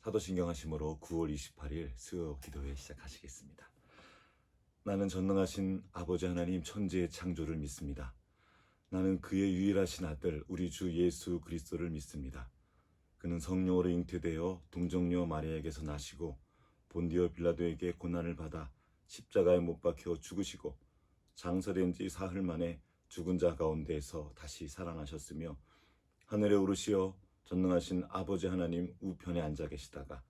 사도신경 하심으로 9월 28일 수요 기도회 시작하시겠습니다. 나는 전능하신 아버지 하나님 천지의 창조를 믿습니다. 나는 그의 유일하신 아들 우리 주 예수 그리스도를 믿습니다. 그는 성령으로 잉태되어 동정녀 마리아에게서 나시고 본디오 빌라도에게 고난을 받아 십자가에 못 박혀 죽으시고 장사된 지 사흘 만에 죽은 자 가운데에서 다시 살아나셨으며 하늘에 오르시어 전능하신 아버지 하나님 우편에 앉아 계시다가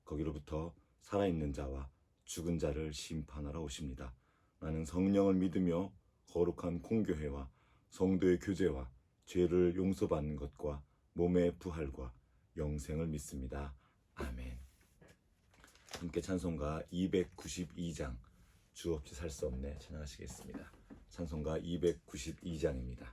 거기로부터 살아있는 자와 죽은 자를 심판하러 오십니다. 나는 성령을 믿으며 거룩한 공교회와 성도의 교제와 죄를 용서받는 것과 몸의 부활과 영생을 믿습니다. 아멘. 함께 찬송가 292장 주 없이 살 수 없네 찬양하시겠습니다. 찬송가 292장입니다.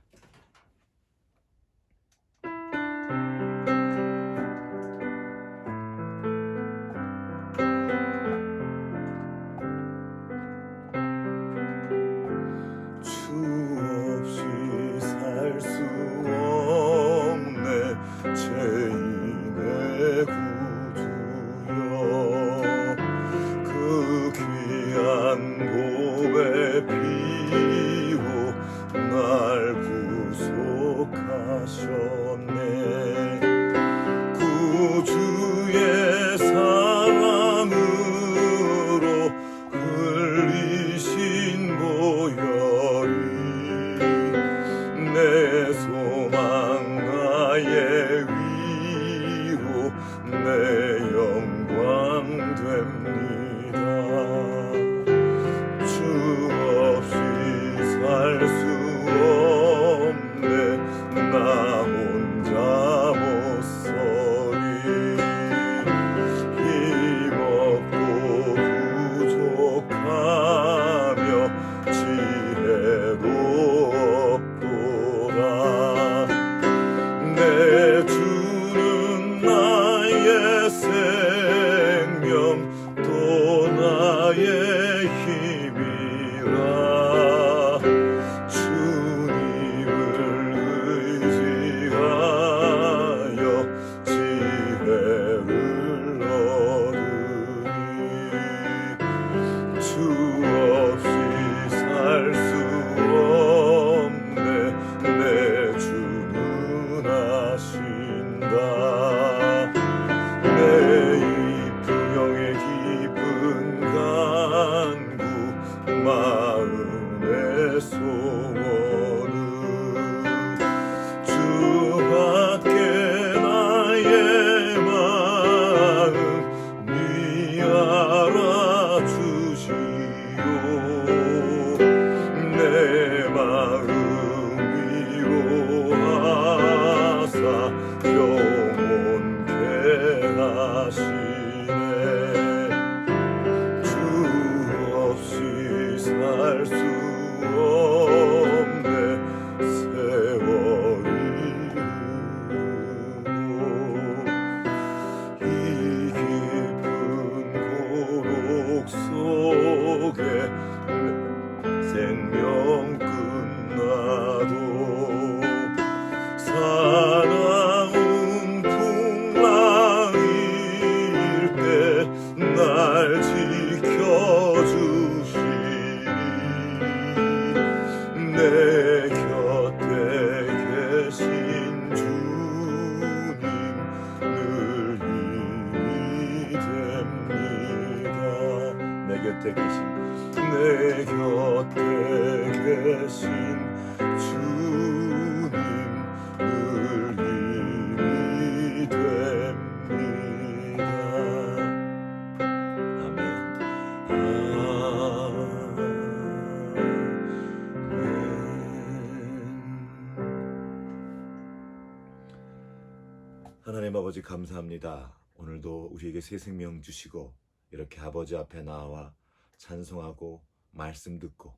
구주의 사랑으로 흘리신 보혈이 내 소망 나의 위로 내 영광 됩니다. 주 없이 살 수 없네 나 혼자 못서리 힘없고 부족하며 지혜도 없도다. 내 주는 나의 생명 또 나의 힘이라. 주님을 의지하여 지혜를 얻으니 주 없이 살 수 없네 내 주는 하신다. 내 이 풍경의 깊은 간구 마음의 소원은 주밖에 나의 마음 네 알아주시오. 내 마음 위로하사 영원케 하시네. 주 없이 살 수 없네 세월이 흐르고 이 깊은 고록 속에 생명 끝나도 사나운 풍랑일 때 날 지켜주시니 내 곁에 계신 주님 늘 힘이 됩니다. 내 곁에 계신 주님 늘 힘이 됩니다. 아멘. 하나님 아버지 감사합니다. 오늘도 우리에게 새 생명 주시고 이렇게 아버지 앞에 나와 찬송하고 말씀 듣고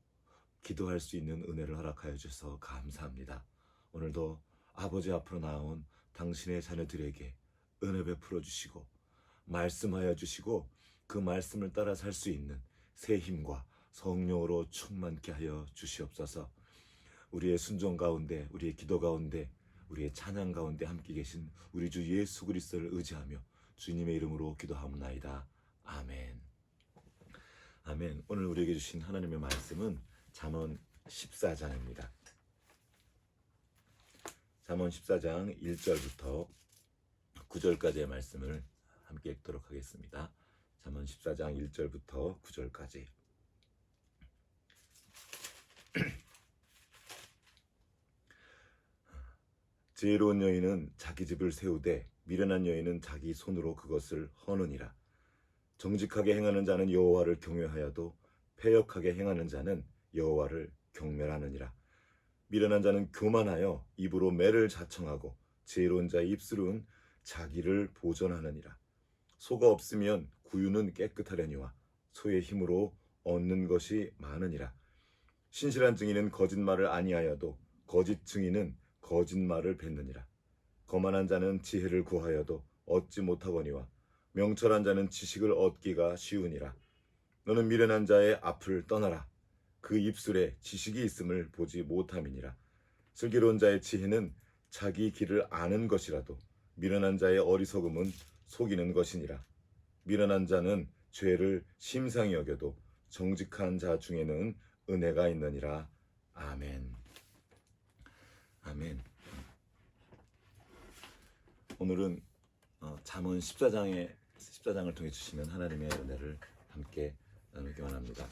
기도할 수 있는 은혜를 허락하여 주셔서 감사합니다. 오늘도 아버지 앞으로 나온 당신의 자녀들에게 은혜 베풀어 주시고 말씀하여 주시고 그 말씀을 따라 살 수 있는 새 힘과 성령으로 충만케 하여 주시옵소서. 우리의 순종 가운데, 우리의 기도 가운데, 우리의 찬양 가운데 함께 계신 우리 주 예수 그리스도를 의지하며 주님의 이름으로 기도하옵나이다. 아멘. 아멘. 오늘 우리에게 주신 하나님의 말씀은 잠언 14장입니다. 잠언 14장 1절부터 9절까지의 말씀을 함께 읽도록 하겠습니다. 잠언 14장 1절부터 9절까지. 지혜로운 여인은 자기 집을 세우되 미련한 여인은 자기 손으로 그것을 허느니라. 정직하게 행하는 자는 여호와를 경외하여도 패역하게 행하는 자는 여호와를 경멸하느니라. 미련한 자는 교만하여 입으로 매를 자청하고 지혜로운 자의 입술은 자기를 보전하느니라. 소가 없으면 구유는 깨끗하려니와 소의 힘으로 얻는 것이 많으니라. 신실한 증인은 거짓말을 아니하여도 거짓 증인은 거짓말을 뱉느니라. 거만한 자는 지혜를 구하여도 얻지 못하거니와 명철한 자는 지식을 얻기가 쉬우니라. 너는 미련한 자의 앞을 떠나라. 그 입술에 지식이 있음을 보지 못함이니라. 슬기로운 자의 지혜는 자기 길을 아는 것이라도 미련한 자의 어리석음은 속이는 것이니라. 미련한 자는 죄를 심상히 여겨도 정직한 자 중에는 은혜가 있느니라. 아멘. 아멘. 오늘은 잠언 14장을 통해 주시는 하나님의 은혜를 함께 나누기 원합니다.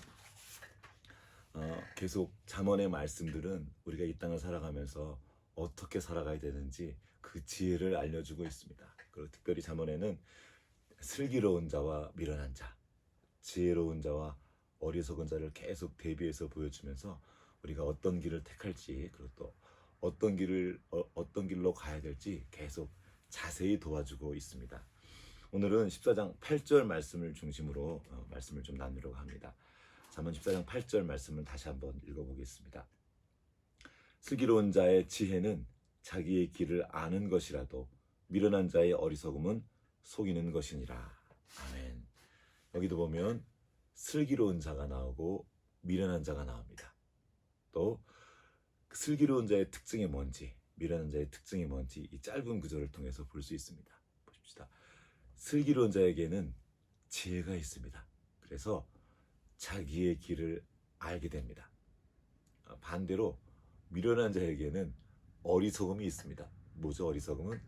계속 잠언의 말씀들은 우리가 이 땅을 살아가면서 어떻게 살아가야 되는지 그 지혜를 알려주고 있습니다. 그리고 특별히 잠언에는 슬기로운 자와 미련한 자, 지혜로운 자와 어리석은 자를 계속 대비해서 보여주면서 우리가 어떤 길을 택할지, 그리고 또 어떤 길로 가야 될지 계속 자세히 도와주고 있습니다. 오늘은 14장 8절 말씀을 중심으로 말씀을 좀 나누려고 합니다. 잠언 14장 8절 말씀을 다시 한번 읽어보겠습니다. 슬기로운 자의 지혜는 자기의 길을 아는 것이라도 미련한 자의 어리석음은 속이는 것이니라. 아멘. 여기도 보면 슬기로운 자가 나오고 미련한 자가 나옵니다. 또 슬기로운 자의 특징이 뭔지, 미련한 자의 특징이 뭔지 이 짧은 구절을 통해서 볼 수 있습니다. 보십시다. 슬기로운 자에게는 지혜가 있습니다. 그래서 자기의 길을 알게 됩니다. 반대로 미련한 자에게는 어리석음이 있습니다. 뭐죠? 어리석음은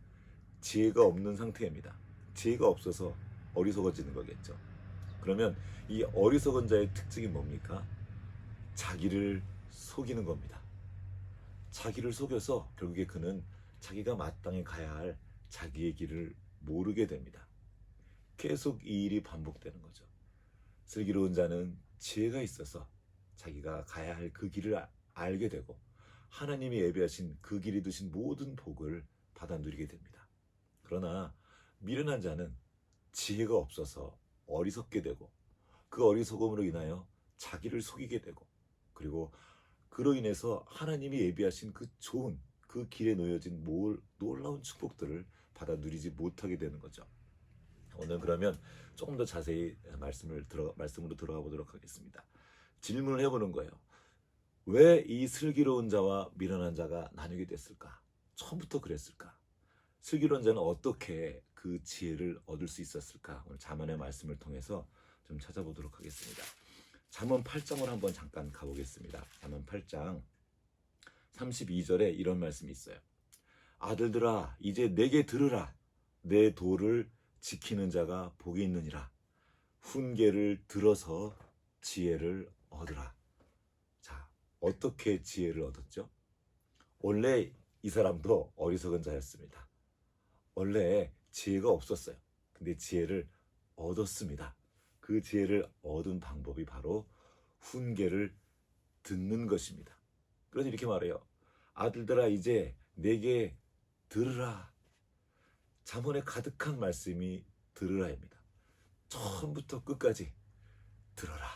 지혜가 없는 상태입니다. 지혜가 없어서 어리석어지는 거겠죠. 그러면 이 어리석은 자의 특징이 뭡니까? 자기를 속이는 겁니다. 자기를 속여서 결국에 그는 자기가 마땅히 가야 할 자기의 길을 모르게 됩니다. 계속 이 일이 반복되는 거죠. 슬기로운 자는 지혜가 있어서 자기가 가야 할 그 길을 알게 되고 하나님이 예비하신 그 길이 두신 모든 복을 받아 누리게 됩니다. 그러나 미련한 자는 지혜가 없어서 어리석게 되고 그 어리석음으로 인하여 자기를 속이게 되고 그리고 그로 인해서 하나님이 예비하신 그 좋은 그 길에 놓여진 놀라운 축복들을 받아 누리지 못하게 되는 거죠. 오늘 그러면 조금 더 자세히 말씀으로 들어가 보도록 하겠습니다. 질문을 해보는 거예요. 왜 이 슬기로운 자와 미련한 자가 나뉘게 됐을까? 처음부터 그랬을까? 슬기로운 자는 어떻게 그 지혜를 얻을 수 있었을까? 오늘 잠언의 말씀을 통해서 좀 찾아보도록 하겠습니다. 잠언 8장을 한번 잠깐 가보겠습니다. 잠언 8장 32절에 이런 말씀이 있어요. 아들들아 이제 내게 들으라. 내 도를 지키는 자가 복이 있느니라. 훈계를 들어서 지혜를 얻으라. 자, 어떻게 지혜를 얻었죠? 원래 이 사람도 어리석은 자였습니다. 원래 지혜가 없었어요. 근데 지혜를 얻었습니다. 그 지혜를 얻은 방법이 바로 훈계를 듣는 것입니다. 그래서 이렇게 말해요. 아들들아 이제 내게 들으라. 잠언에 가득한 말씀이 들으라입니다. 처음부터 끝까지 들어라.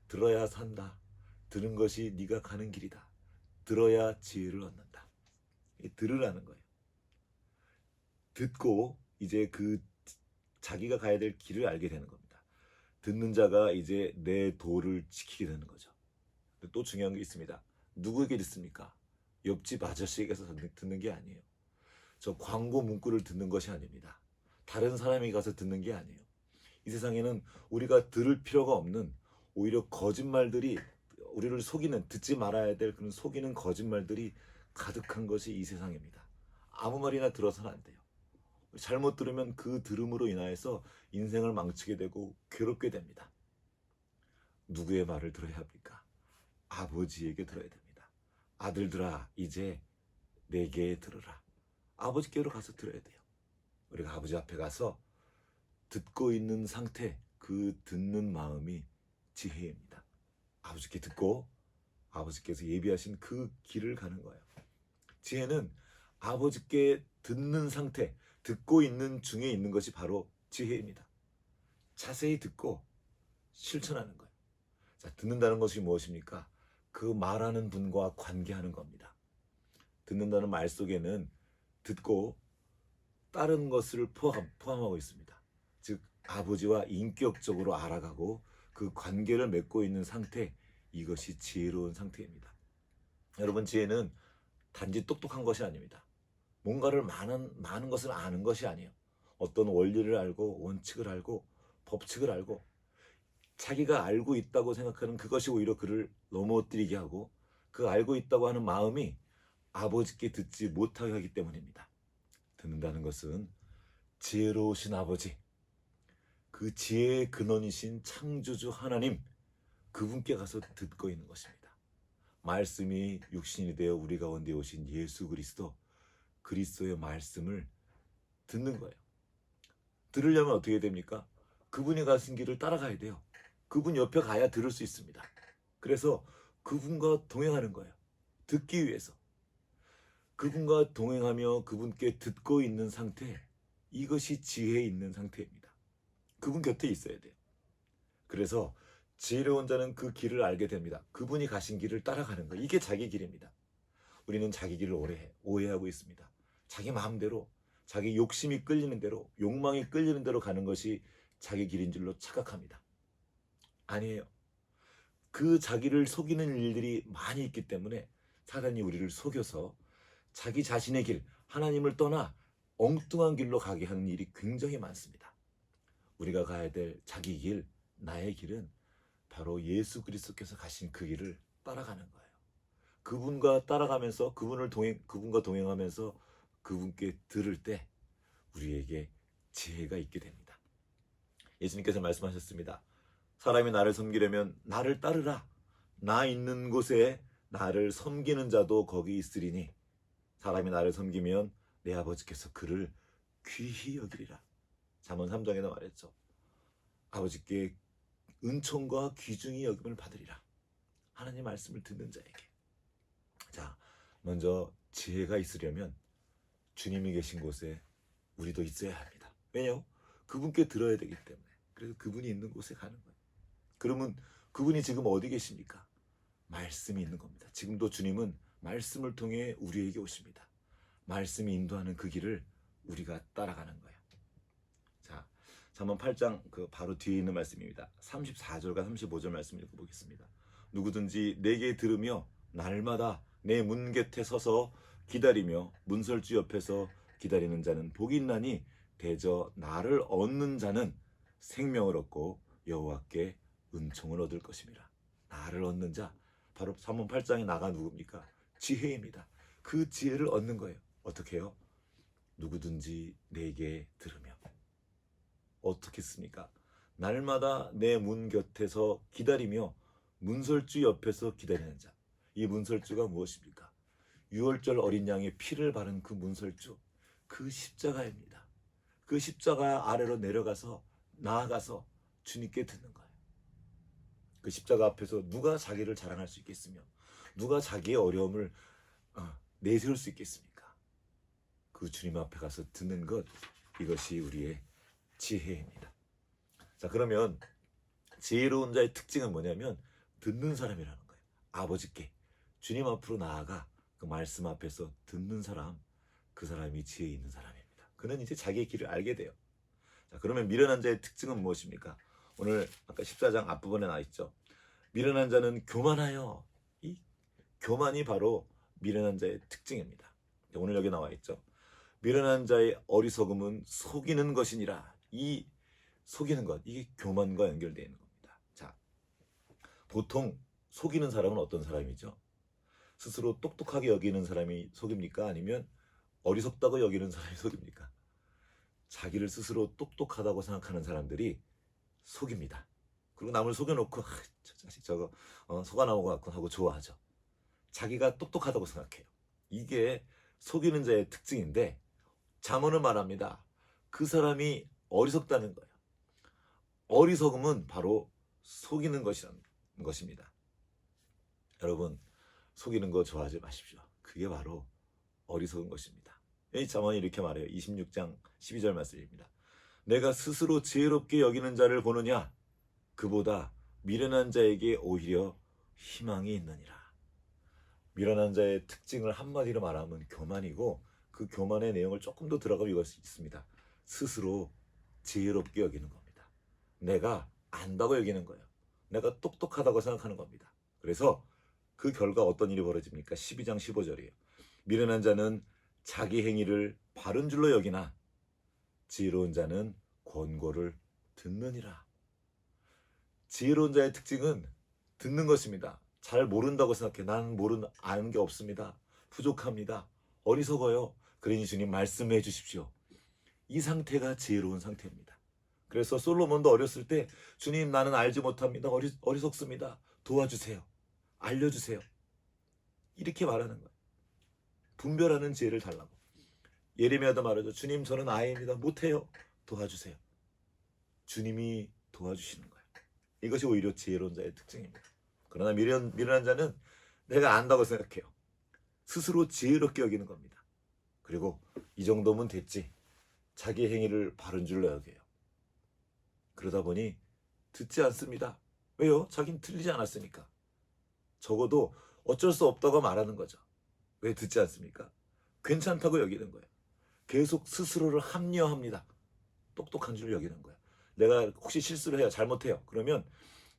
들어야 산다. 들은 것이 네가 가는 길이다. 들어야 지혜를 얻는다. 들으라는 거예요. 듣고 이제 그 자기가 가야 될 길을 알게 되는 겁니다. 듣는 자가 이제 내 도를 지키게 되는 거죠. 또 중요한 게 있습니다. 누구에게 듣습니까? 옆집 아저씨에게서 듣는 게 아니에요. 저 광고 문구를 듣는 것이 아닙니다. 다른 사람이 가서 듣는 게 아니에요. 이 세상에는 우리가 들을 필요가 없는 오히려 거짓말들이 우리를 속이는, 듣지 말아야 될 그런 속이는 거짓말들이 가득한 것이 이 세상입니다. 아무 말이나 들어서는 안 돼요. 잘못 들으면 그 들음으로 인하여서 인생을 망치게 되고 괴롭게 됩니다. 누구의 말을 들어야 합니까? 아버지에게 들어야 됩니다. 아들들아, 이제 내게 들으라. 아버지께로 가서 들어야 돼요. 우리가 아버지 앞에 가서 듣고 있는 상태, 그 듣는 마음이 지혜입니다. 아버지께 듣고 아버지께서 예비하신 그 길을 가는 거예요. 지혜는 아버지께 듣는 상태, 듣고 있는 중에 있는 것이 바로 지혜입니다. 자세히 듣고 실천하는 거예요. 자, 듣는다는 것이 무엇입니까? 그 말하는 분과 관계하는 겁니다. 듣는다는 말 속에는 듣고 다른 것을 포함하고 있습니다. 즉 아버지와 인격적으로 알아가고 그 관계를 맺고 있는 상태, 이것이 지혜로운 상태입니다. 여러분, 지혜는 단지 똑똑한 것이 아닙니다. 뭔가를 많은 것을 아는 것이 아니에요. 어떤 원리를 알고 원칙을 알고 법칙을 알고 자기가 알고 있다고 생각하는 그것이 오히려 그를 넘어뜨리게 하고 그 알고 있다고 하는 마음이 아버지께 듣지 못하게 하기 때문입니다. 듣는다는 것은 지혜로우신 아버지, 그 지혜의 근원이신 창조주 하나님, 그분께 가서 듣고 있는 것입니다. 말씀이 육신이 되어 우리 가운데 오신 예수 그리스도, 그리스도의 말씀을 듣는 거예요. 들으려면 어떻게 됩니까? 그분이 가신 길을 따라가야 돼요. 그분 옆에 가야 들을 수 있습니다. 그래서 그분과 동행하는 거예요. 듣기 위해서. 그분과 동행하며 그분께 듣고 있는 상태, 이것이 지혜 있는 상태입니다. 그분 곁에 있어야 돼요. 그래서 지혜로운 자는 그 길을 알게 됩니다. 그분이 가신 길을 따라가는 거예요. 이게 자기 길입니다. 우리는 자기 길을 오해하고 있습니다. 자기 마음대로, 자기 욕심이 끌리는 대로, 욕망이 끌리는 대로 가는 것이 자기 길인 줄로 착각합니다. 아니에요. 그 자기를 속이는 일들이 많이 있기 때문에 사단이 우리를 속여서 자기 자신의 길, 하나님을 떠나 엉뚱한 길로 가게 하는 일이 굉장히 많습니다. 우리가 가야 될 자기 길, 나의 길은 바로 예수 그리스도께서 가신 그 길을 따라가는 거예요. 그분과 따라가면서 그분과 동행하면서 그분께 들을 때 우리에게 지혜가 있게 됩니다. 예수님께서 말씀하셨습니다. 사람이 나를 섬기려면 나를 따르라. 나 있는 곳에 나를 섬기는 자도 거기 있으리니 사람이 나를 섬기면 내 아버지께서 그를 귀히 여기리라. 잠언 3장에도 말했죠. 아버지께 은총과 귀중히 여김을 받으리라. 하나님 말씀을 듣는 자에게. 자, 먼저 지혜가 있으려면 주님이 계신 곳에 우리도 있어야 합니다. 왜냐요? 그분께 들어야 되기 때문에. 그래서 그분이 있는 곳에 가는 거예요. 그러면 그분이 지금 어디 계십니까? 말씀이 있는 겁니다. 지금도 주님은 말씀을 통해 우리에게 오십니다. 말씀이 인도하는 그 길을 우리가 따라가는 거예요. 자, 잠언 8장 그 바로 뒤에 있는 말씀입니다. 34절과 35절 말씀 읽어보겠습니다. 누구든지 내게 들으며 날마다 내 문 곁에 서서 기다리며 문설주 옆에서 기다리는 자는 복이 있나니 대저 나를 얻는 자는 생명을 얻고 여호와께 은총을 얻을 것입니다. 나를 얻는 자, 바로 잠언 8장에 나가 누굽니까? 지혜입니다. 그 지혜를 얻는 거예요. 어떻게 해요? 누구든지 내게 들으며. 어떻게 씁니까? 날마다 내 문 곁에서 기다리며 문설주 옆에서 기다리는 자. 이 문설주가 무엇입니까? 유월절 어린 양의 피를 바른 그 문설주, 그 십자가입니다. 그 십자가 아래로 나아가서 주님께 듣는 거예요. 그 십자가 앞에서 누가 자기를 자랑할 수 있겠으며 누가 자기의 어려움을 내세울 수 있겠습니까? 그 주님 앞에 가서 듣는 것, 이것이 우리의 지혜입니다. 자, 그러면 지혜로운 자의 특징은 뭐냐면 듣는 사람이라는 거예요. 아버지께 주님 앞으로 나아가 그 말씀 앞에서 듣는 사람, 그 사람이 지혜 있는 사람입니다. 그는 이제 자기의 길을 알게 돼요. 자, 그러면 미련한 자의 특징은 무엇입니까? 오늘 아까 14장 앞부분에 나와 있죠. 미련한 자는 교만하여. 이 교만이 바로 미련한 자의 특징입니다. 오늘 여기 나와 있죠. 미련한 자의 어리석음은 속이는 것이니라. 이 속이는 것, 이게 교만과 연결되어 있는 겁니다. 자, 보통 속이는 사람은 어떤 사람이죠? 스스로 똑똑하게 여기는 사람이 속입니까? 아니면 어리석다고 여기는 사람이 속입니까? 자기를 스스로 똑똑하다고 생각하는 사람들이 속입니다. 그리고 남을 속여놓고 저 자식 저거 속아 나온 것 같고 하고 좋아하죠. 자기가 똑똑하다고 생각해요. 이게 속이는 자의 특징인데 잠언은 말합니다. 그 사람이 어리석다는 거예요. 어리석음은 바로 속이는 것이라는 것입니다. 여러분, 속이는 거 좋아하지 마십시오. 그게 바로 어리석은 것입니다. 이 잠언이 이렇게 말해요. 26장 12절 말씀입니다. 내가 스스로 지혜롭게 여기는 자를 보느냐? 그보다 미련한 자에게 오히려 희망이 있느니라. 미련한 자의 특징을 한마디로 말하면 교만이고, 그 교만의 내용을 조금 더 들어가면 이것이 있습니다. 스스로 지혜롭게 여기는 겁니다. 내가 안다고 여기는 거예요. 내가 똑똑하다고 생각하는 겁니다. 그래서 그 결과 어떤 일이 벌어집니까? 12장 15절이에요. 미련한 자는 자기 행위를 바른 줄로 여기나 지혜로운 자는 권고를 듣느니라. 지혜로운 자의 특징은 듣는 것입니다. 잘 모른다고 생각해. 나는 아는 게 없습니다. 부족합니다. 어리석어요. 그러니 주님 말씀해 주십시오. 이 상태가 지혜로운 상태입니다. 그래서 솔로몬도 어렸을 때 주님 나는 알지 못합니다. 어리석습니다. 도와주세요. 알려주세요. 이렇게 말하는 거예요. 분별하는 지혜를 달라고. 예레미야도 말하죠. 주님 저는 아이입니다. 못해요. 도와주세요. 주님이 도와주시는 거예요. 이것이 오히려 지혜로운 자의 특징입니다. 그러나 미련한 자는 내가 안다고 생각해요. 스스로 지혜롭게 여기는 겁니다. 그리고 이 정도면 됐지. 자기 행위를 바른 줄로 여겨요. 그러다 보니 듣지 않습니다. 왜요? 자기는 틀리지 않았으니까. 적어도 어쩔 수 없다고 말하는 거죠. 왜 듣지 않습니까? 괜찮다고 여기는 거예요. 계속 스스로를 합리화합니다. 똑똑한 줄 여기는 거예요. 내가 혹시 실수를 해요. 잘못해요. 그러면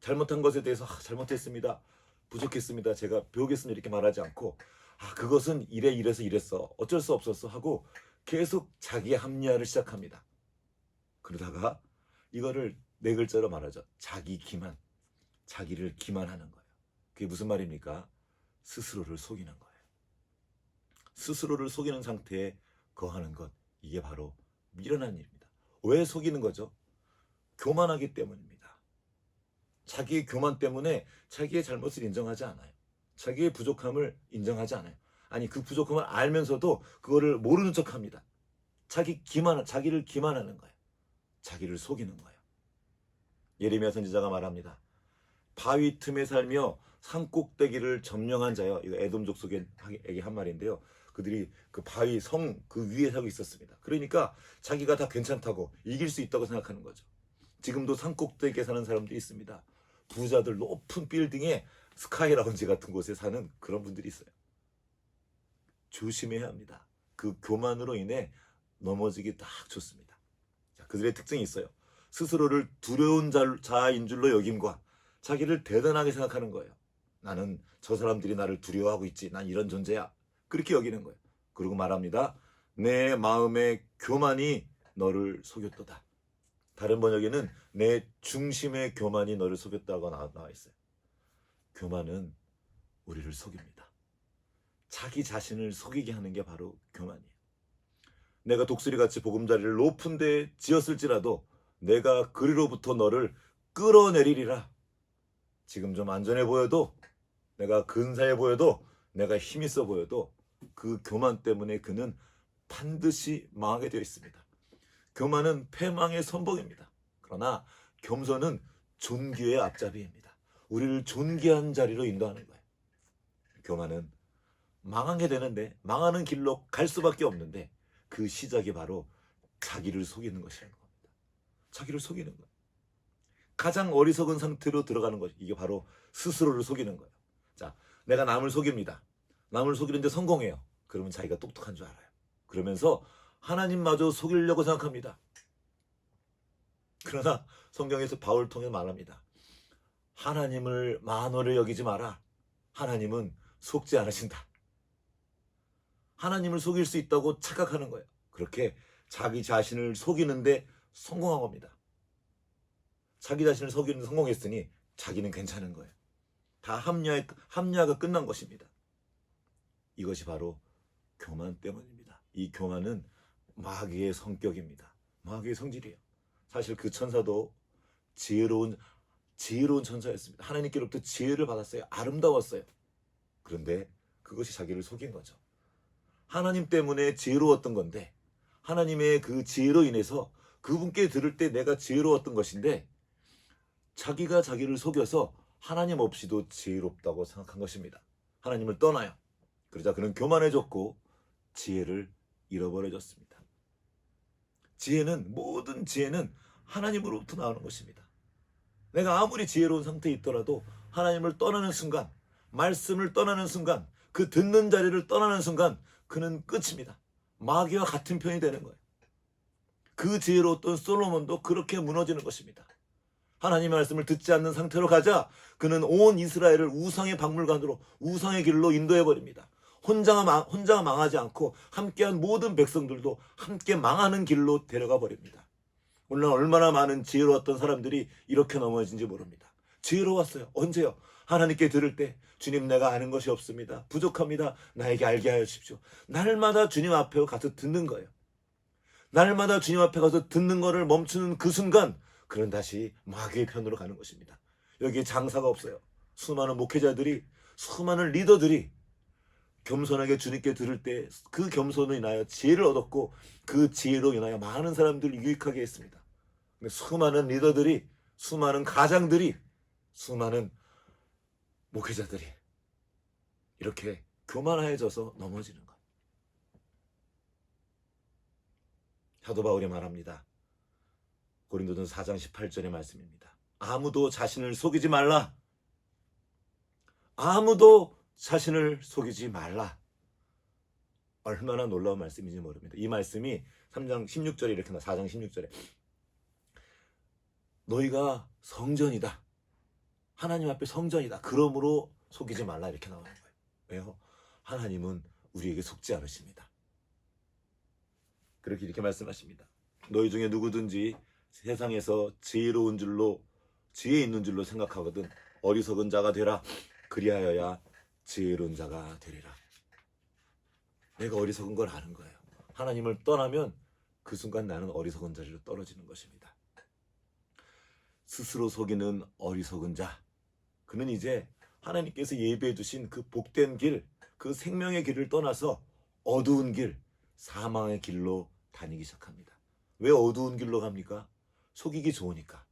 잘못한 것에 대해서 잘못했습니다. 부족했습니다. 제가 배우겠습니다. 이렇게 말하지 않고 그것은 이래서 이랬어. 어쩔 수 없었어 하고 계속 자기의 합리화를 시작합니다. 그러다가 이거를 네 글자로 말하죠. 자기 기만. 자기를 기만하는 거예요. 그게 무슨 말입니까? 스스로를 속이는 거예요. 스스로를 속이는 상태에 거하는 것. 이게 바로 미련한 일입니다. 왜 속이는 거죠? 교만하기 때문입니다. 자기의 교만 때문에 자기의 잘못을 인정하지 않아요. 자기의 부족함을 인정하지 않아요. 아니 그 부족함을 알면서도 그거를 모르는 척합니다. 자기를 기만하는 거예요. 자기를 속이는 거예요. 예레미야 선지자가 말합니다. 바위 틈에 살며 산꼭대기를 점령한 자여. 이거 에돔 족속에게 한 말인데요. 그들이 그 바위 성 그 위에 살고 있었습니다. 그러니까 자기가 다 괜찮다고 이길 수 있다고 생각하는 거죠. 지금도 산꼭대기에 사는 사람들이 있습니다. 부자들 높은 빌딩에 스카이 라운지 같은 곳에 사는 그런 분들이 있어요. 조심해야 합니다. 그 교만으로 인해 넘어지기 딱 좋습니다. 자, 그들의 특징이 있어요. 스스로를 두려운 자인 줄로 여김과 자기를 대단하게 생각하는 거예요. 나는 저 사람들이 나를 두려워하고 있지. 난 이런 존재야. 그렇게 여기는 거예요. 그리고 말합니다. 내 마음의 교만이 너를 속였도다. 다른 번역에는 내 중심의 교만이 너를 속였다고 나와 있어요. 교만은 우리를 속입니다. 자기 자신을 속이게 하는 게 바로 교만이에요. 내가 독수리같이 보금자리를 높은 데 지었을지라도 내가 그리로부터 너를 끌어내리리라. 지금 좀 안전해 보여도, 내가 근사해 보여도, 내가 힘 있어 보여도 그 교만 때문에 그는 반드시 망하게 되어 있습니다. 교만은 패망의 선봉입니다. 그러나 겸손은 존귀의 앞잡이입니다. 우리를 존귀한 자리로 인도하는 거예요. 교만은 망하게 되는데, 망하는 길로 갈 수밖에 없는데 그 시작이 바로 자기를 속이는 것이라는 겁니다. 자기를 속이는 거예요. 가장 어리석은 상태로 들어가는 것, 이게 바로 스스로를 속이는 거예요. 자, 내가 남을 속입니다. 남을 속이는데 성공해요. 그러면 자기가 똑똑한 줄 알아요. 그러면서 하나님마저 속이려고 생각합니다. 그러나 성경에서 바울 통해 말합니다. 하나님을 만월에 여기지 마라. 하나님은 속지 않으신다. 하나님을 속일 수 있다고 착각하는 거예요. 그렇게 자기 자신을 속이는데 성공한 겁니다. 자기 자신을 속이는데 성공했으니 자기는 괜찮은 거예요. 다 합리화가 끝난 것입니다. 이것이 바로 교만 때문입니다. 이 교만은 마귀의 성격입니다. 마귀의 성질이에요. 사실 그 천사도 지혜로운 천사였습니다. 하나님께로부터 지혜를 받았어요. 아름다웠어요. 그런데 그것이 자기를 속인 거죠. 하나님 때문에 지혜로웠던 건데, 하나님의 그 지혜로 인해서 그분께 들을 때 내가 지혜로웠던 것인데, 자기가 자기를 속여서 하나님 없이도 지혜롭다고 생각한 것입니다. 하나님을 떠나요. 그러자 그는 교만해졌고 지혜를 잃어버려졌습니다. 모든 지혜는 하나님으로부터 나오는 것입니다. 내가 아무리 지혜로운 상태에 있더라도 하나님을 떠나는 순간, 말씀을 떠나는 순간, 그 듣는 자리를 떠나는 순간 그는 끝입니다. 마귀와 같은 편이 되는 거예요. 그 지혜로웠던 솔로몬도 그렇게 무너지는 것입니다. 하나님의 말씀을 듣지 않는 상태로 가자 그는 온 이스라엘을 우상의 박물관으로, 우상의 길로 인도해버립니다. 혼자가 망하지 않고 함께한 모든 백성들도 함께 망하는 길로 데려가 버립니다. 오늘날 얼마나 많은 지혜로웠던 사람들이 이렇게 넘어진지 모릅니다. 지혜로웠어요. 언제요? 하나님께 들을 때 주님, 내가 아는 것이 없습니다. 부족합니다. 나에게 알게 하여 주십시오. 날마다 주님 앞에 가서 듣는 거예요. 날마다 주님 앞에 가서 듣는 거를 멈추는 그 순간 그는 다시 마귀의 편으로 가는 것입니다. 여기에 장사가 없어요. 수많은 목회자들이, 수많은 리더들이 겸손하게 주님께 들을 때 그 겸손으로 인하여 지혜를 얻었고 그 지혜로 인하여 많은 사람들을 유익하게 했습니다. 근데 수많은 리더들이, 수많은 가장들이, 수많은 목회자들이 이렇게 교만해져서 넘어지는 것. 사도 바울이 말합니다. 고린도전서 4장 18절의 말씀입니다. 아무도 자신을 속이지 말라. 아무도 자신을 속이지 말라. 얼마나 놀라운 말씀인지 모릅니다. 이 말씀이 3장 16절에 이렇게 나와. 4장 16절에 너희가 성전이다. 하나님 앞에 성전이다. 그러므로 속이지 말라 이렇게 나오는 거예요. 왜요? 하나님은 우리에게 속지 않으십니다. 그렇게 이렇게 말씀하십니다. 너희 중에 누구든지 세상에서 지혜로운 줄로, 지혜 있는 줄로 생각하거든 어리석은 자가 되라. 그리하여야 지혜로운 자가 되리라. 내가 어리석은 걸 아는 거예요. 하나님을 떠나면 그 순간 나는 어리석은 자리로 떨어지는 것입니다. 스스로 속이는 어리석은 자, 그는 이제 하나님께서 예비해 두신 그 복된 길, 그 생명의 길을 떠나서 어두운 길, 사망의 길로 다니기 시작합니다. 왜 어두운 길로 갑니까? 속이기 좋으니까.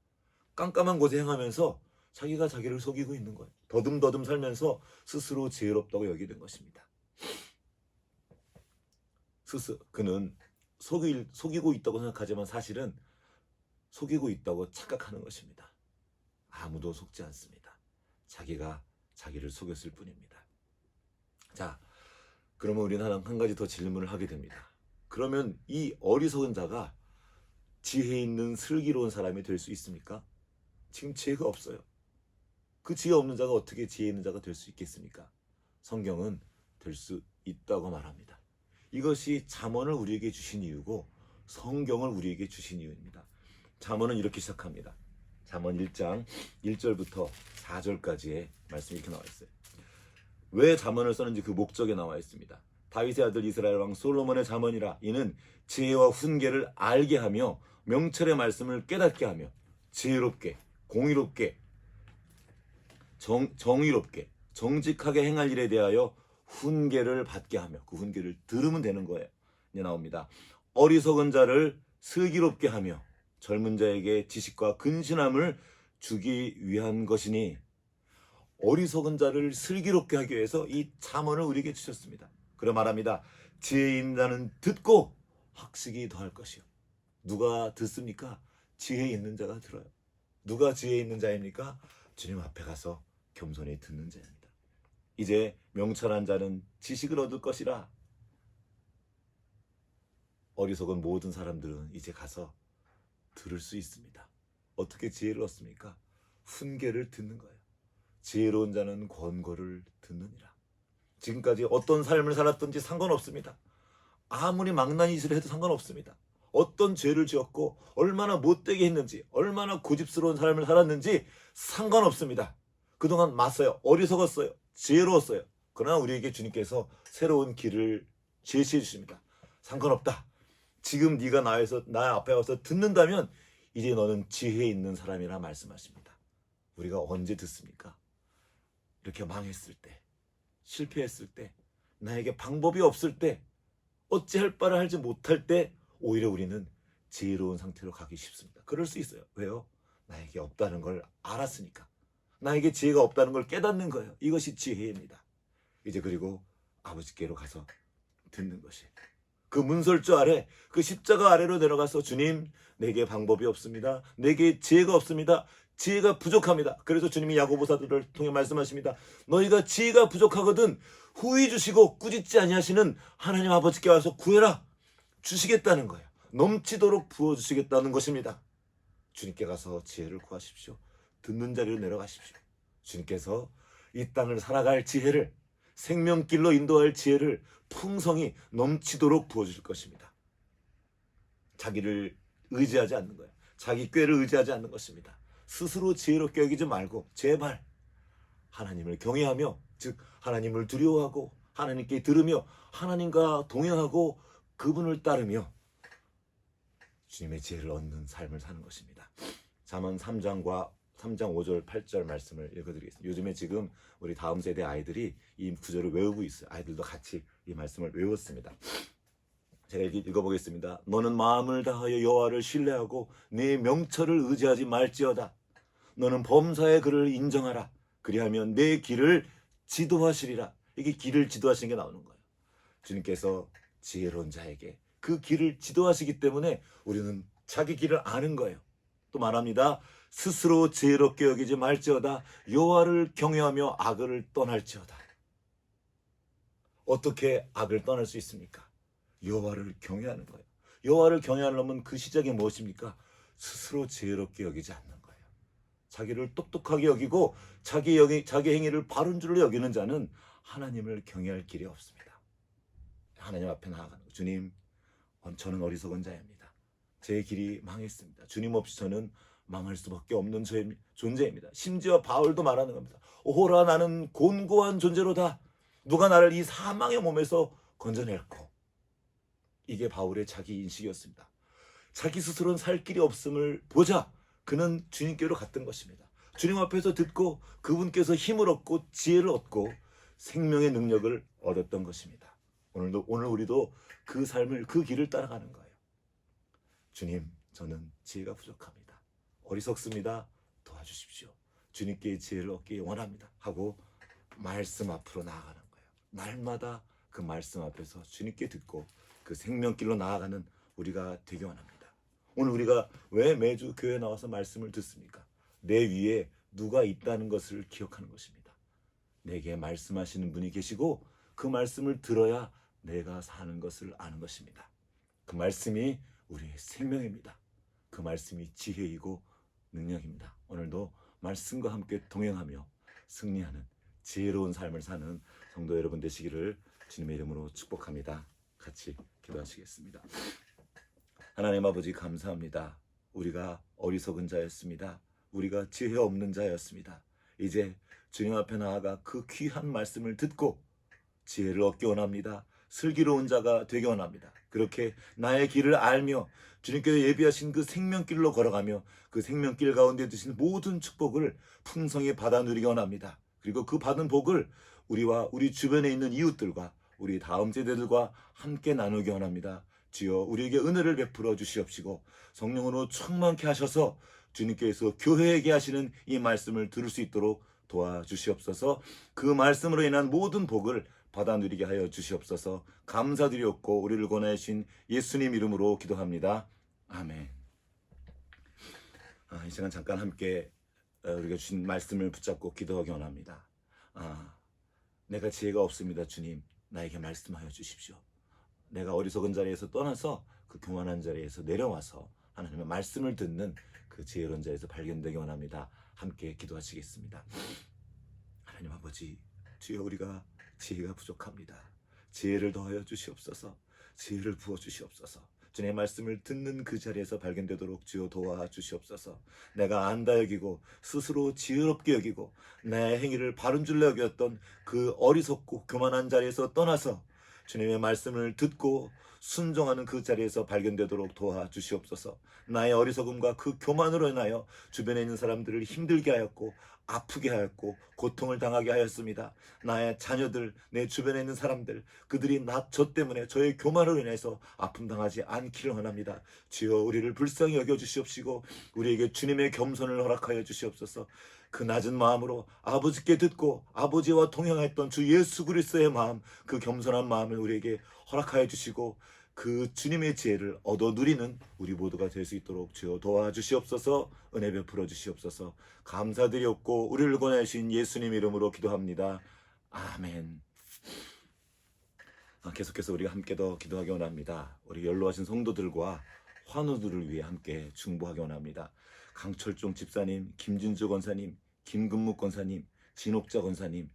깜깜한 곳에 행하면서 자기가 자기를 속이고 있는 거예요. 더듬더듬 살면서 스스로 지혜롭다고 여기는 것입니다. 그는 속이고 있다고 생각하지만 사실은 속이고 있다고 착각하는 것입니다. 아무도 속지 않습니다. 자기가 자기를 속였을 뿐입니다. 자, 그러면 우리는 한 가지 더 질문을 하게 됩니다. 그러면 이 어리석은 자가 지혜 있는 슬기로운 사람이 될 수 있습니까? 지금 지혜가 없어요. 그 지혜 없는 자가 어떻게 지혜 있는 자가 될 수 있겠습니까? 성경은 될 수 있다고 말합니다. 이것이 잠언을 우리에게 주신 이유고 성경을 우리에게 주신 이유입니다. 잠언은 이렇게 시작합니다. 잠언 1장 1절부터 4절까지의 말씀이 이렇게 나와 있어요. 왜 잠언을 썼는지 그 목적에 나와 있습니다. 다윗의 아들 이스라엘 왕 솔로몬의 잠언이라. 이는 지혜와 훈계를 알게 하며 명철의 말씀을 깨닫게 하며 지혜롭게, 공의롭게, 정의롭게, 정직하게 행할 일에 대하여 훈계를 받게 하며, 그 훈계를 들으면 되는 거예요. 이제 나옵니다. 어리석은 자를 슬기롭게 하며 젊은 자에게 지식과 근신함을 주기 위한 것이니. 어리석은 자를 슬기롭게 하기 위해서 이 잠언을 우리에게 주셨습니다. 그러 말합니다. 지혜 있는 자는 듣고 학식이 더할 것이요. 누가 듣습니까? 지혜 있는 자가 들어요. 누가 지혜 있는 자입니까? 주님 앞에 가서 겸손히 듣는 자입니다. 이제 명철한 자는 지식을 얻을 것이라. 어리석은 모든 사람들은 이제 가서 들을 수 있습니다. 어떻게 지혜를 얻습니까? 훈계를 듣는 거예요. 지혜로운 자는 권고를 듣느니라. 지금까지 어떤 삶을 살았든지 상관없습니다. 아무리 망나니 짓을 해도 상관없습니다. 어떤 죄를 지었고 얼마나 못되게 했는지, 얼마나 고집스러운 삶을 살았는지 상관없습니다. 그동안 맞서요. 어리석었어요. 지혜로웠어요. 그러나 우리에게 주님께서 새로운 길을 제시해 주십니다. 상관없다. 지금 네가 나 앞에 와서 듣는다면 이제 너는 지혜 있는 사람이라 말씀하십니다. 우리가 언제 듣습니까? 이렇게 망했을 때, 실패했을 때, 나에게 방법이 없을 때, 어찌할 바를 하지 못할 때 오히려 우리는 지혜로운 상태로 가기 쉽습니다. 그럴 수 있어요. 왜요? 나에게 없다는 걸 알았으니까. 나에게 지혜가 없다는 걸 깨닫는 거예요. 이것이 지혜입니다. 이제 그리고 아버지께로 가서 듣는 것이, 그 문설주 아래, 그 십자가 아래로 내려가서 주님, 내게 방법이 없습니다. 내게 지혜가 없습니다. 지혜가 부족합니다. 그래서 주님이 야고보사도를 통해 말씀하십니다. 너희가 지혜가 부족하거든 후히 주시고 꾸짖지 아니하시는 하나님 아버지께 와서 구해라. 주시겠다는 거예요. 넘치도록 부어주시겠다는 것입니다. 주님께 가서 지혜를 구하십시오. 듣는 자리로 내려가십시오. 주님께서 이 땅을 살아갈 지혜를, 생명길로 인도할 지혜를 풍성히 넘치도록 부어주실 것입니다. 자기를 의지하지 않는 거예요. 자기 꾀를 의지하지 않는 것입니다. 스스로 지혜롭게 여기지 말고 제발 하나님을 경외하며, 즉 하나님을 두려워하고 하나님께 들으며 하나님과 동행하고 그분을 따르며 주님의 지혜를 얻는 삶을 사는 것입니다. 잠언 3장 5절 8절 말씀을 읽어드리겠습니다. 요즘에 지금 우리 다음 세대 아이들이 이 구절을 외우고 있어요. 아이들도 같이 이 말씀을 외웠습니다. 제가 읽어보겠습니다. 너는 마음을 다하여 여호와를 신뢰하고 네 명철을 의지하지 말지어다. 너는 범사의 그를 인정하라. 그리하면 내 길을 지도하시리라. 이게 길을 지도하시는 게 나오는 거예요. 주님께서 지혜로운 자에게 그 길을 지도하시기 때문에 우리는 자기 길을 아는 거예요. 또 말합니다. 스스로 지혜롭게 여기지 말지어다. 여호와를 경외하며 악을 떠날지어다. 어떻게 악을 떠날 수 있습니까? 여호와를 경외하는 거예요. 여호와를 경외하려면 그 시작이 무엇입니까? 스스로 지혜롭게 여기지 않는 거예요. 자기를 똑똑하게 여기고 자기 행위를 바른 줄로 여기는 자는 하나님을 경외할 길이 없습니다. 하나님 앞에 나아가는 거예요. 주님, 저는 어리석은 자입니다. 제 길이 망했습니다. 주님 없이 저는 망할 수밖에 없는 존재입니다. 심지어 바울도 말하는 겁니다. 오호라 나는 곤고한 존재로다. 누가 나를 이 사망의 몸에서 건져낼꼬. 이게 바울의 자기 인식이었습니다. 자기 스스로는 살 길이 없음을 보자 그는 주님께로 갔던 것입니다. 주님 앞에서 듣고 그분께서 힘을 얻고 지혜를 얻고 생명의 능력을 얻었던 것입니다. 오늘 우리도 그 삶을, 그 길을 따라가는 거예요. 주님, 저는 지혜가 부족합니다. 어리석습니다. 도와주십시오. 주님께 지혜를 얻기 원합니다. 하고 말씀 앞으로 나아가는 거예요. 날마다 그 말씀 앞에서 주님께 듣고 그 생명길로 나아가는 우리가 되기 원합니다. 오늘 우리가 왜 매주 교회에 나와서 말씀을 듣습니까? 내 위에 누가 있다는 것을 기억하는 것입니다. 내게 말씀하시는 분이 계시고 그 말씀을 들어야 내가 사는 것을 아는 것입니다. 그 말씀이 우리의 생명입니다. 그 말씀이 지혜이고 능력입니다. 오늘도 말씀과 함께 동행하며 승리하는 지혜로운 삶을 사는 성도 여러분 되시기를 주님의 이름으로 축복합니다. 같이 기도하시겠습니다. 하나님 아버지, 감사합니다. 우리가 어리석은 자였습니다. 우리가 지혜 없는 자였습니다. 이제 주님 앞에 나아가 그 귀한 말씀을 듣고 지혜를 얻기 원합니다. 슬기로운 자가 되기 원합니다. 그렇게 나의 길을 알며 주님께서 예비하신 그 생명길로 걸어가며 그 생명길 가운데 두신 모든 축복을 풍성히 받아 누리기 원합니다. 그리고 그 받은 복을 우리와 우리 주변에 있는 이웃들과 우리 다음 세대들과 함께 나누기 원합니다. 주여, 우리에게 은혜를 베풀어 주시옵시고 성령으로 충만케 하셔서 주님께서 교회에게 하시는 이 말씀을 들을 수 있도록 도와주시옵소서. 그 말씀으로 인한 모든 복을 받아 누리게 하여 주시옵소서. 감사드리옵고 우리를 권하신 예수님 이름으로 기도합니다. 아멘. 이 시간 잠깐 함께 우리가 주신 말씀을 붙잡고 기도하기 원합니다. 내가 지혜가 없습니다. 주님, 나에게 말씀하여 주십시오. 내가 어리석은 자리에서 떠나서 그 교만한 자리에서 내려와서 하나님의 말씀을 듣는 그 지혜로운 자에서 발견되기 원합니다. 함께 기도하시겠습니다. 하나님 아버지, 주여, 우리가 지혜가 부족합니다. 지혜를 더하여 주시옵소서. 지혜를 부어 주시옵소서. 주님의 말씀을 듣는 그 자리에서 발견되도록 주여 도와주시옵소서. 내가 안다 여기고 스스로 지혜롭게 여기고 내 행위를 바른 줄로 여겼던 그 어리석고 교만한 자리에서 떠나서 주님의 말씀을 듣고 순종하는 그 자리에서 발견되도록 도와주시옵소서. 나의 어리석음과 그 교만으로 인하여 주변에 있는 사람들을 힘들게 하였고 아프게 하였고 고통을 당하게 하였습니다. 나의 자녀들, 내 주변에 있는 사람들, 그들이 저 때문에 저의 교만으로 인해서 아픔 당하지 않기를 원합니다. 주여 우리를 불쌍히 여겨주시옵시고 우리에게 주님의 겸손을 허락하여 주시옵소서. 그 낮은 마음으로 아버지께 듣고 아버지와 동행했던 주 예수 그리스도의 마음, 그 겸손한 마음을 우리에게 허락하여 주시고 그 주님의 지혜를 얻어 누리는 우리 모두가 될 수 있도록 주여 도와주시옵소서. 은혜 베풀어 주시옵소서. 감사드리옵고 우리를 권하신 예수님 이름으로 기도합니다. 아멘. 계속해서 우리가 함께 더 기도하기 원합니다. 우리 연로하신 성도들과 환우들을 위해 함께 중보하기 원합니다. 강철종 집사님, 김진주 권사님, 김근묵 권사님, 진옥자 권사님,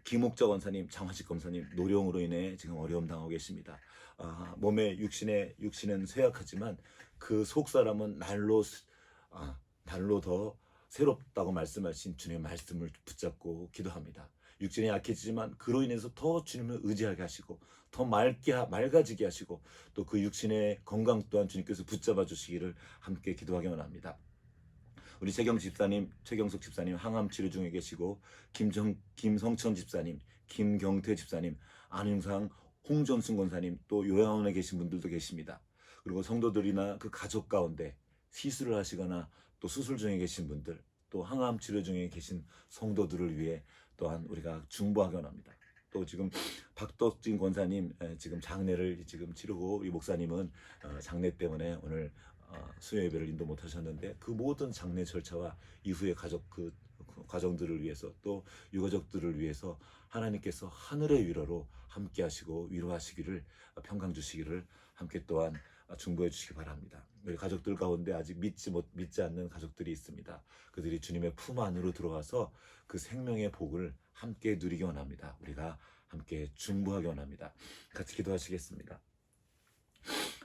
김옥자 권사님, 장화식 권사님 노령으로 인해 지금 어려움 당하고 계십니다. 몸의 육신은 쇠약하지만 그 속사람은 날로 더 새롭다고 말씀하신 주님의 말씀을 붙잡고 기도합니다. 육신이 약해지지만 그로 인해서 더 주님을 의지하게 하시고 더 맑아지게 하시고 또 그 육신의 건강 또한 주님께서 붙잡아 주시기를 함께 기도하기 원합니다. 우리 최경석 집사님 항암 치료 중에 계시고 김성천 집사님, 김경태 집사님, 안윤상 홍전순 권사님 또 요양원에 계신 분들도 계십니다. 그리고 성도들이나 그 가족 가운데 시술을 하시거나 또 수술 중에 계신 분들 또 항암 치료 중에 계신 성도들을 위해 또한 우리가 중보하기 원합니다. 또 지금 박덕진 권사님 지금 장례를 지금 치르고 우리 목사님은 장례 때문에 오늘 수요 예배를 인도 못하셨는데 그 모든 장례 절차와 이후의 그 과정들을 위해서 또 유가족들을 위해서 하나님께서 하늘의 위로로 함께 하시고 위로하시기를 평강 주시기를 함께 또한 중보해 주시기 바랍니다. 우리 가족들 가운데 아직 믿지 않는 가족들이 있습니다. 그들이 주님의 품 안으로 들어와서 그 생명의 복을 함께 누리기 원합니다. 우리가 함께 중보하기 원합니다. 같이 기도하시겠습니다.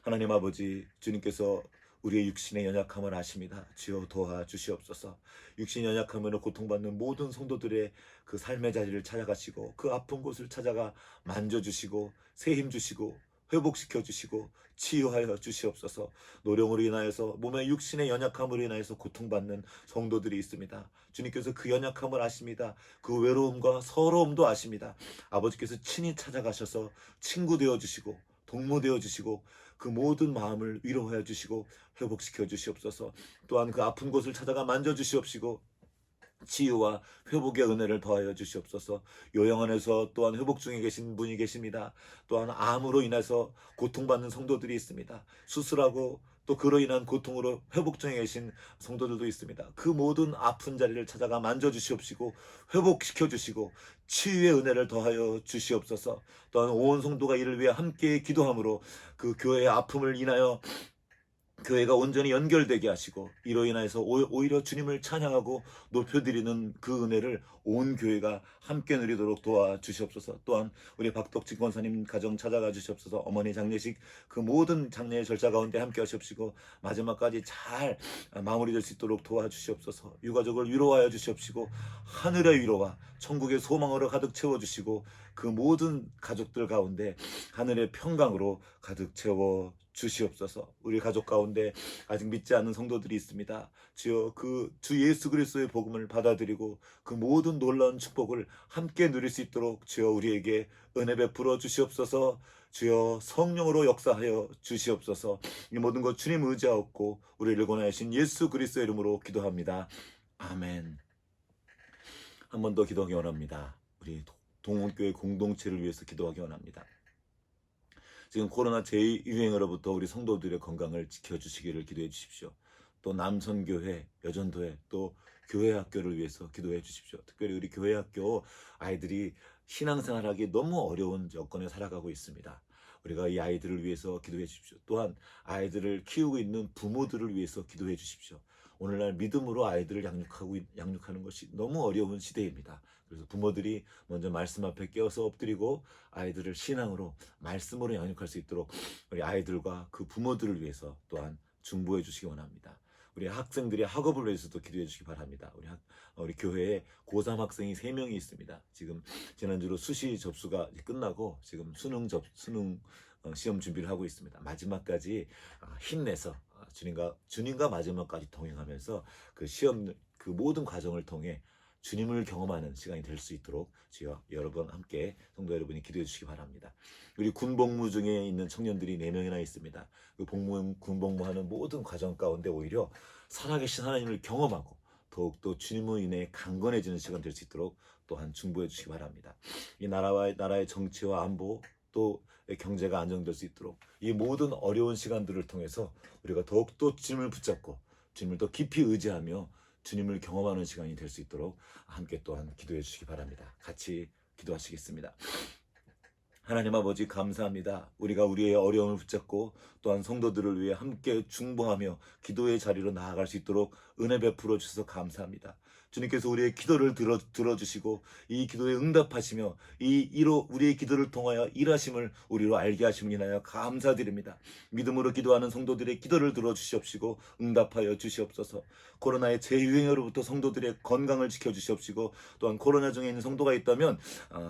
하나님 아버지, 주님께서 우리의 육신의 연약함을 아십니다. 주여 도와주시옵소서. 육신 연약함으로 고통받는 모든 성도들의 그 삶의 자리를 찾아가시고 그 아픈 곳을 찾아가 만져주시고 새 힘 주시고 회복시켜 주시고 치유하여 주시옵소서. 노령으로 인하여서 몸의 육신의 연약함으로 인하여서 고통받는 성도들이 있습니다. 주님께서 그 연약함을 아십니다. 그 외로움과 서러움도 아십니다. 아버지께서 친히 찾아가셔서 친구 되어주시고 동무 되어주시고 그 모든 마음을 위로하여 주시고 회복시켜 주시옵소서. 또한 그 아픈 곳을 찾아가 만져주시옵시고 치유와 회복의 은혜를 더하여 주시옵소서. 요양원에서 또한 회복 중에 계신 분이 계십니다. 또한 암으로 인해서 고통받는 성도들이 있습니다. 수술하고 또 그로 인한 고통으로 회복 중에 계신 성도들도 있습니다. 그 모든 아픈 자리를 찾아가 만져주시옵시고 회복시켜 주시고 치유의 은혜를 더하여 주시옵소서. 또한 온 성도가 이를 위해 함께 기도함으로 그 교회의 아픔을 인하여 교회가 온전히 연결되게 하시고 이로 인해서 오히려 주님을 찬양하고 높여드리는 그 은혜를 온 교회가 함께 누리도록 도와주시옵소서. 또한 우리 박덕진 권사님 가정 찾아가 주시옵소서. 어머니 장례식 그 모든 장례의 절차 가운데 함께 하시옵시고 마지막까지 잘 마무리될 수 있도록 도와주시옵소서. 유가족을 위로하여 주시옵시고 하늘의 위로와 천국의 소망으로 가득 채워주시고 그 모든 가족들 가운데 하늘의 평강으로 가득 채워 주시옵소서. 우리 가족 가운데 아직 믿지 않는 성도들이 있습니다. 주여 그 주 예수 그리스도의 복음을 받아들이고 그 모든 놀라운 축복을 함께 누릴 수 있도록 주여 우리에게 은혜 베풀어 주시옵소서. 주여 성령으로 역사하여 주시옵소서. 이 모든 것 주님 의지하옵고 우리를 권하신 예수 그리스도의 이름으로 기도합니다. 아멘. 한 번 더 기도하기 원합니다. 우리 동원교회 공동체를 위해서 기도하기 원합니다. 지금 코로나 제2유행으로부터 우리 성도들의 건강을 지켜주시기를 기도해 주십시오. 또 남선교회, 여전도회, 또 교회학교를 위해서 기도해 주십시오. 특별히 우리 교회학교 아이들이 신앙생활하기 너무 어려운 여건에 살아가고 있습니다. 우리가 이 아이들을 위해서 기도해 주십시오. 또한 아이들을 키우고 있는 부모들을 위해서 기도해 주십시오. 오늘날 믿음으로 아이들을 양육하는 것이 너무 어려운 시대입니다. 그래서 부모들이 먼저 말씀 앞에 깨어서 엎드리고 아이들을 신앙으로 말씀으로 양육할 수 있도록 우리 아이들과 그 부모들을 위해서 또한 중보해 주시기 원합니다. 우리 학생들의 학업을 위해서도 기도해 주시기 바랍니다. 우리 교회에 고3 학생이 3명이 있습니다. 지금 지난주로 수시 접수가 끝나고 지금 수능 시험 준비를 하고 있습니다. 마지막까지 힘내서 주님과 마지막까지 동행하면서 그 시험 그 모든 과정을 통해 주님을 경험하는 시간이 될 수 있도록 주여 여러분 함께 성도 여러분이 기도해 주시기 바랍니다. 우리 군복무 중에 있는 청년들이 4명이나 있습니다. 그 군복무하는 모든 과정 가운데 오히려 살아계신 하나님을 경험하고 더욱더 주님으로 인해 강건해지는 시간 될 수 있도록 또한 중보해 주시기 바랍니다. 이 나라의 정치와 안보 또 경제가 안정될 수 있도록 이 모든 어려운 시간들을 통해서 우리가 더욱더 주님을 붙잡고 주님을 더 깊이 의지하며 주님을 경험하는 시간이 될 수 있도록 함께 또한 기도해 주시기 바랍니다. 같이 기도하시겠습니다. 하나님 아버지 감사합니다. 우리가 우리의 어려움을 붙잡고 또한 성도들을 위해 함께 중보하며 기도의 자리로 나아갈 수 있도록 은혜 베풀어 주셔서 감사합니다. 주님께서 우리의 기도를 들어주시고 이 기도에 응답하시며 우리의 기도를 통하여 일하심을 우리로 알게 하심을 인하여 감사드립니다. 믿음으로 기도하는 성도들의 기도를 들어주시옵시고 응답하여 주시옵소서. 코로나의 재유행으로부터 성도들의 건강을 지켜주시옵시고 또한 코로나 중에 있는 성도가 있다면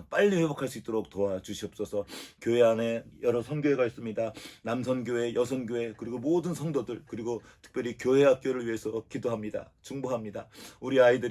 빨리 회복할 수 있도록 도와주시옵소서. 교회 안에 여러 선교회가 있습니다. 남선교회, 여선교회 그리고 모든 성도들 그리고 특별히 교회 학교를 위해서 기도합니다. 중보합니다. 우리 아이들이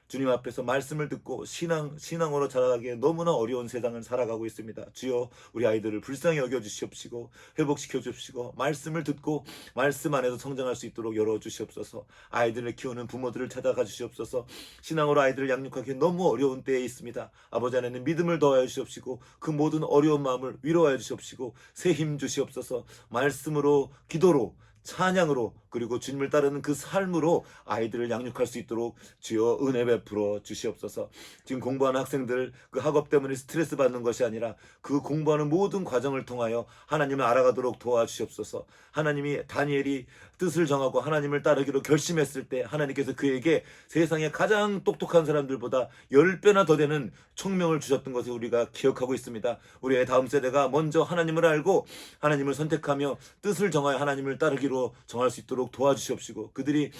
주님 앞에서 말씀을 듣고 신앙으로 자라가기에 너무나 어려운 세상을 살아가고 있습니다. 주여 우리 아이들을 불쌍히 여겨주시옵시고 회복시켜 주십시고 말씀을 듣고 말씀 안에서 성장할 수 있도록 열어주시옵소서. 아이들을 키우는 부모들을 찾아가 주시옵소서. 신앙으로 아이들을 양육하기 너무 어려운 때에 있습니다. 아버지 안에는 믿음을 더하여 주시옵시고 그 모든 어려운 마음을 위로하여 주시옵시고 새 힘 주시옵소서. 말씀으로 기도로 찬양으로 그리고 주님을 따르는 그 삶으로 아이들을 양육할 수 있도록 주여 은혜 베풀어 주시옵소서. 지금 공부하는 학생들 그 학업 때문에 스트레스 받는 것이 아니라 그 공부하는 모든 과정을 통하여 하나님을 알아가도록 도와주시옵소서. 하나님이 다니엘이 뜻을 정하고 하나님을 따르기로 결심했을 때 하나님께서 그에게 세상에 가장 똑똑한 사람들보다 10배나 더 되는 총명을 주셨던 것을 우리가 기억하고 있습니다. 우리의 다음 세대가 먼저 하나님을 알고 하나님을 선택하며 뜻을 정하여 하나님을 따르기로 정할 수 있도록 도와주시옵시고 그들이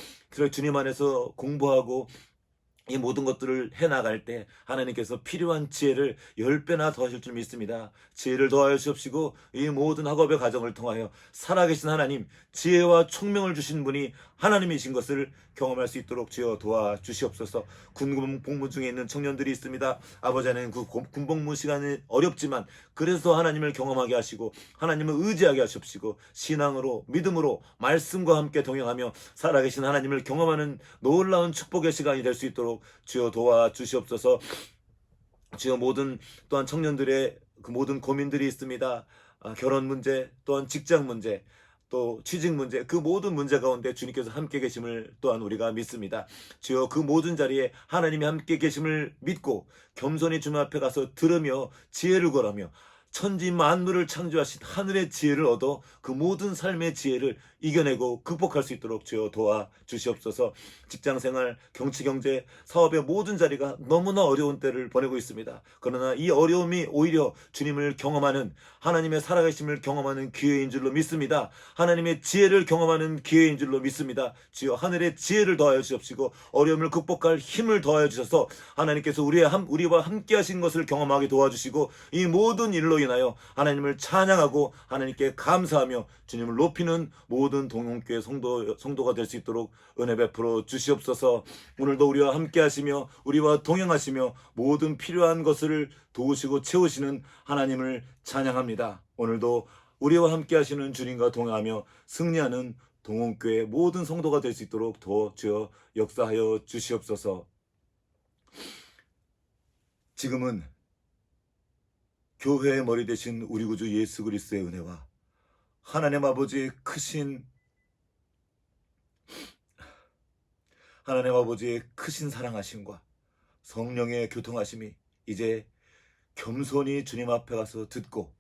주님 안에서 공부하고 이 모든 것들을 해나갈 때 하나님께서 필요한 지혜를 10배나 더하실 줄 믿습니다. 지혜를 더하여 주시옵시고 이 모든 학업의 과정을 통하여 살아계신 하나님 지혜와 총명을 주신 분이 하나님이신 것을 경험할 수 있도록 주여 도와주시옵소서. 군복무 중에 있는 청년들이 있습니다. 아버지 하나님 그 군복무 시간이 어렵지만 그래서 하나님을 경험하게 하시고 하나님을 의지하게 하시옵시고 신앙으로 믿음으로 말씀과 함께 동행하며 살아계신 하나님을 경험하는 놀라운 축복의 시간이 될 수 있도록 주여 도와주시옵소서. 주여 또한 청년들의 그 모든 고민들이 있습니다. 결혼 문제 또한 직장 문제 또 취직 문제 그 모든 문제 가운데 주님께서 함께 계심을 또한 우리가 믿습니다. 주여 그 모든 자리에 하나님이 함께 계심을 믿고 겸손히 주님 앞에 가서 들으며 지혜를 구하며 천지 만물을 창조하신 하늘의 지혜를 얻어 그 모든 삶의 지혜를 이겨내고 극복할 수 있도록 주여 도와주시옵소서. 직장생활, 정치, 경제, 사업의 모든 자리가 너무나 어려운 때를 보내고 있습니다. 그러나 이 어려움이 오히려 주님을 경험하는 하나님의 살아계심을 경험하는 기회인 줄로 믿습니다. 하나님의 지혜를 경험하는 기회인 줄로 믿습니다. 주여 하늘의 지혜를 더하여 주옵시고 어려움을 극복할 힘을 더하여 주셔서 하나님께서 우리와 함께 하신 것을 경험하게 도와주시고 이 모든 일로 인하여 하나님을 찬양하고 하나님께 감사하며 주님을 높이는 모든 동용교회 성도가 될 수 있도록 은혜 베풀어 주시옵소서. 오늘도 우리와 함께 하시며 우리와 동행하시며 모든 필요한 것을 도우시고 채우시는 하나님을 찬양합니다. 오늘도 우리와 함께 하시는 주님과 동행하며 승리하는 동원교회 모든 성도가 될 수 있도록 주여 역사하여 주시옵소서. 지금은 교회의 머리 되신 우리 구주 예수 그리스도의 은혜와 하나님 아버지의 크신 사랑하심과 성령의 교통하심이 이제 겸손히 주님 앞에 가서 듣고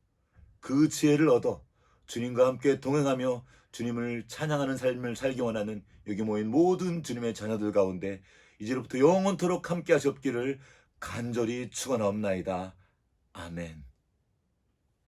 그 지혜를 얻어 주님과 함께 동행하며 주님을 찬양하는 삶을 살기 원하는 여기 모인 모든 주님의 자녀들 가운데 이제로부터 영원토록 함께 하시옵기를 간절히 축원하옵나이다. 아멘.